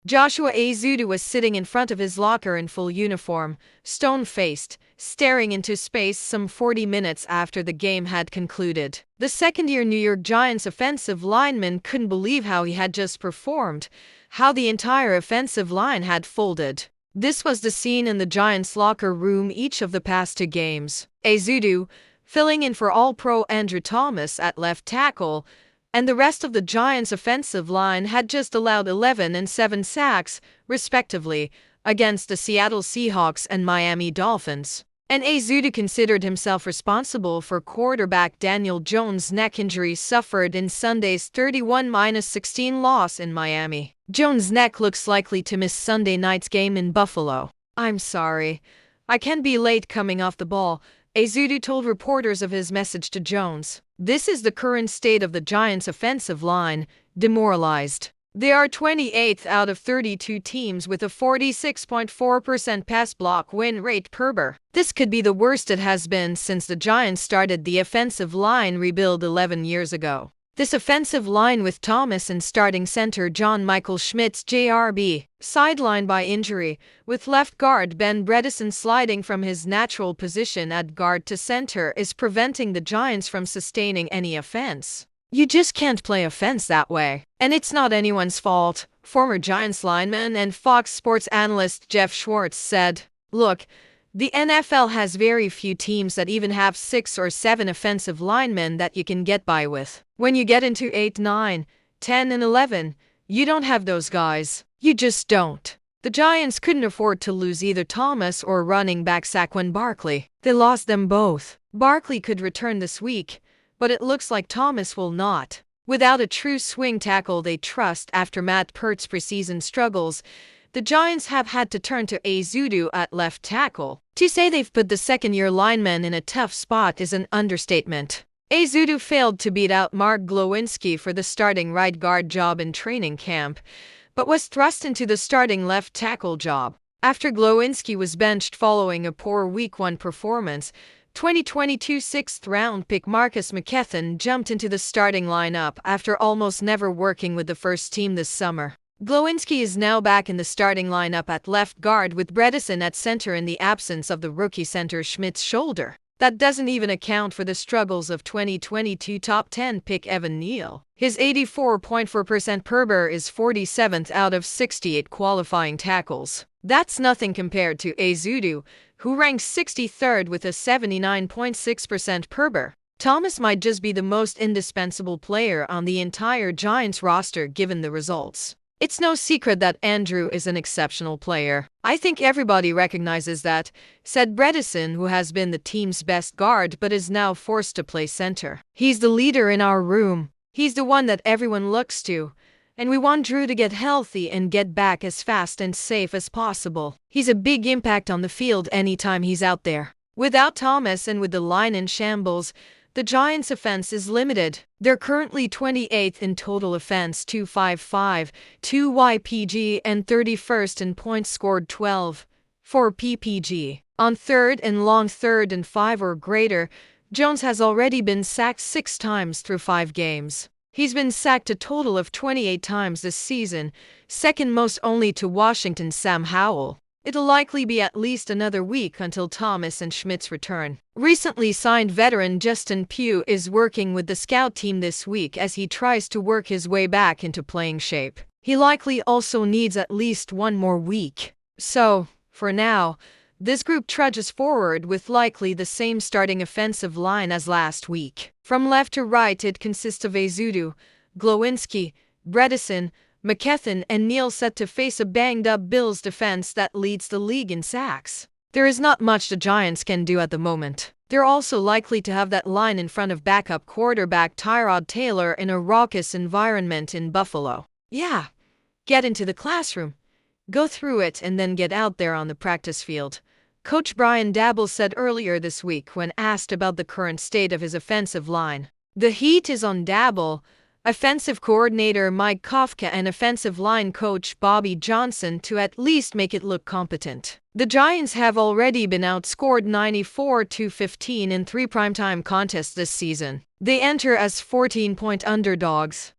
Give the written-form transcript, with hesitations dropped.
Joshua Azudu was sitting in front of his locker in full uniform, stone-faced, staring into space some 40 minutes after the game had concluded. The second-year New York Giants offensive lineman couldn't believe how he had just performed, how the entire offensive line had folded. This was the scene in the Giants' locker room each of the past two games. Azudu, filling in for All-Pro Andrew Thomas at left tackle, and the rest of the Giants' offensive line had just allowed 11 and 7 sacks, respectively, against the Seattle Seahawks and Miami Dolphins. And Azudu considered himself responsible for quarterback Daniel Jones' neck injury suffered in Sunday's 31-16 loss in Miami. Jones' neck looks likely to miss Sunday night's game in Buffalo. "I'm sorry. I can be late coming off the ball," Azudu told reporters of his message to Jones. This is the current state of the Giants' offensive line, demoralized. They are 28th out of 32 teams with a 46.4% pass block win rate per BR. This could be the worst it has been since the Giants started the offensive line rebuild 11 years ago. This offensive line with Thomas and starting center John Michael Schmitz JRB, sidelined by injury, with left guard Ben Bredeson sliding from his natural position at guard to center, is preventing the Giants from sustaining any offense. You just can't play offense that way. And it's not anyone's fault, former Giants lineman and Fox Sports analyst Jeff Schwartz said. "Look, the NFL has very few teams that even have 6 or 7 offensive linemen that you can get by with. When you get into 8, 9, 10, and 11, you don't have those guys. You just don't." The Giants couldn't afford to lose either Thomas or running back Saquon Barkley. They lost them both. Barkley could return this week, but it looks like Thomas will not. Without a true swing tackle they trust after Matt Peart's preseason struggles, the Giants have had to turn to Azudu at left tackle. To say they've put the second-year lineman in a tough spot is an understatement. Azudu failed to beat out Mark Glowinski for the starting right guard job in training camp, but was thrust into the starting left tackle job. After Glowinski was benched following a poor Week 1 performance, 2022 sixth-round pick Marcus McKethan jumped into the starting lineup after almost never working with the first team this summer. Glowinski is now back in the starting lineup at left guard with Bredeson at center in the absence of the rookie center Schmidt's shoulder. That doesn't even account for the struggles of 2022 top 10 pick Evan Neal. His 84.4% per BR is 47th out of 68 qualifying tackles. That's nothing compared to Azudu, who ranks 63rd with a 79.6% per BR. Thomas might just be the most indispensable player on the entire Giants roster given the results. It's no secret that Andrew is an exceptional player. "I think everybody recognizes that," said Bredeson, who has been the team's best guard but is now forced to play center. "He's the leader in our room. He's the one that everyone looks to. And we want Drew to get healthy and get back as fast and safe as possible. He's a big impact on the field anytime he's out there." Without Thomas and with the line in shambles, the Giants' offense is limited. They're currently 28th in total offense, 255, 2 YPG, and 31st in points scored, 12, 4 PPG. On third and long, 3rd and 5 or greater, Jones has already been sacked 6 times through 5 games. He's been sacked a total of 28 times this season, second most only to Washington's Sam Howell. It'll likely be at least another week until Thomas and Schmitz return. Recently signed veteran Justin Pugh is working with the scout team this week as he tries to work his way back into playing shape. He likely also needs at least 1 more week. So, for now, this group trudges forward with likely the same starting offensive line as last week. From left to right, it consists of Azudu, Glowinski, Bredeson, McKethan, and Neal, set to face a banged-up Bills defense that leads the league in sacks. There is not much the Giants can do at the moment. They're also likely to have that line in front of backup quarterback Tyrod Taylor in a raucous environment in Buffalo. Yeah, get into the classroom, go through it, and then get out there on the practice field, Coach Brian Daboll said earlier this week when asked about the current state of his offensive line. The heat is on Daboll, offensive coordinator Mike Kafka, and offensive line coach Bobby Johnson to at least make it look competent. The Giants have already been outscored 94-15 in 3 primetime contests this season. They enter as 14-point underdogs.